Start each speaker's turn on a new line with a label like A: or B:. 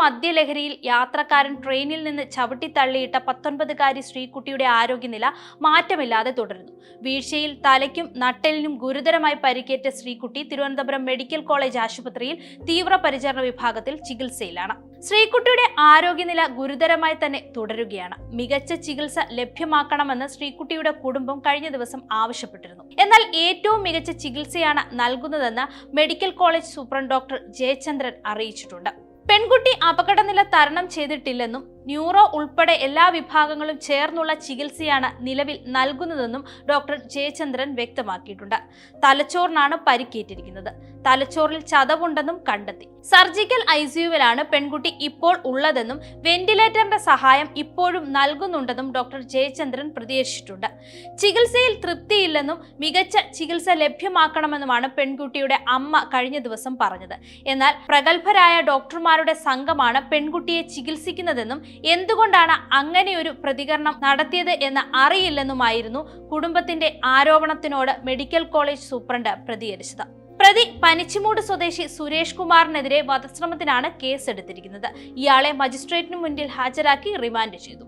A: മദ്യലഹരിയിൽ യാത്രക്കാരൻ ട്രെയിനിൽ നിന്ന് ചവിട്ടിത്തള്ളിയിട്ട 19കാരി ശ്രീകുട്ടിയുടെ ആരോഗ്യനില മാറ്റമില്ലാതെ തുടരുന്നു. വീഴ്ചയിൽ തലയ്ക്കും നട്ടെല്ലിനും ഗുരുതരമായി പരിക്കേറ്റ ശ്രീകുട്ടി തിരുവനന്തപുരം മെഡിക്കൽ കോളേജ് ആശുപത്രിയിൽ തീവ്രപരിചരണ വിഭാഗത്തിൽ ചികിത്സയിലാണ്. ശ്രീകുട്ടിയുടെ ആരോഗ്യനില ഗുരുതരമായി തന്നെ തുടരുകയാണ്. മികച്ച ചികിത്സ ലഭ്യമാക്കണമെന്ന് ശ്രീകുട്ടിയുടെ കുടുംബം കഴിഞ്ഞ ദിവസം ആവശ്യപ്പെട്ടിരുന്നു. എന്നാൽ ഏറ്റവും മികച്ച ചികിത്സയാണ് നൽകുന്നതെന്ന് medical college superintendent doctor Jayachandran അറിയിച്ചിട്ടുണ്ട്. പെൺകുട്ടി അപകടനില തരണം ചെയ്തിട്ടില്ലെന്നും ന്യൂറോ ഉൾപ്പെടെ എല്ലാ വിഭാഗങ്ങളും ചേർന്നുള്ള ചികിത്സയാണ് നിലവിൽ നൽകുന്നതെന്നും ഡോക്ടർ ജയചന്ദ്രൻ വ്യക്തമാക്കിയിട്ടുണ്ട്. തലച്ചോറിനാണ് പരിക്കേറ്റിരിക്കുന്നത്. തലച്ചോറിൽ ചതവുണ്ടെന്നും കണ്ടെത്തി. സർജിക്കൽ ICUവിലാണ് പെൺകുട്ടി ഇപ്പോൾ ഉള്ളതെന്നും വെന്റിലേറ്ററിന്റെ സഹായം ഇപ്പോഴും നൽകുന്നുണ്ടെന്നും ഡോക്ടർ ജയചന്ദ്രൻ പ്രതികരിച്ചിട്ടുണ്ട്. ചികിത്സയിൽ തൃപ്തിയില്ലെന്നും മികച്ച ചികിത്സ ലഭ്യമാക്കണമെന്നുമാണ് പെൺകുട്ടിയുടെ അമ്മ കഴിഞ്ഞ ദിവസം പറഞ്ഞത്. എന്നാൽ പ്രഗത്ഭരായ ഡോക്ടർമാരുടെ സംഘമാണ് പെൺകുട്ടിയെ ചികിത്സിക്കുന്നതെന്നും എന്തുകൊണ്ടാണ് അങ്ങനെയൊരു പ്രതികരണം നടത്തിയത് എന്ന് അറിയില്ലെന്നുമായിരുന്നു കുടുംബത്തിന്റെ ആരോപണത്തിനോട് മെഡിക്കൽ കോളേജ് സൂപ്രണ്ട് പ്രതികരിച്ചത്. പ്രതി പനിച്ചിമൂട് സ്വദേശി സുരേഷ് കുമാറിനെതിരെ വധശ്രമത്തിനാണ് കേസെടുത്തിരിക്കുന്നത്. ഇയാളെ മജിസ്ട്രേറ്റിനു മുന്നിൽ ഹാജരാക്കി റിമാൻഡ് ചെയ്തു.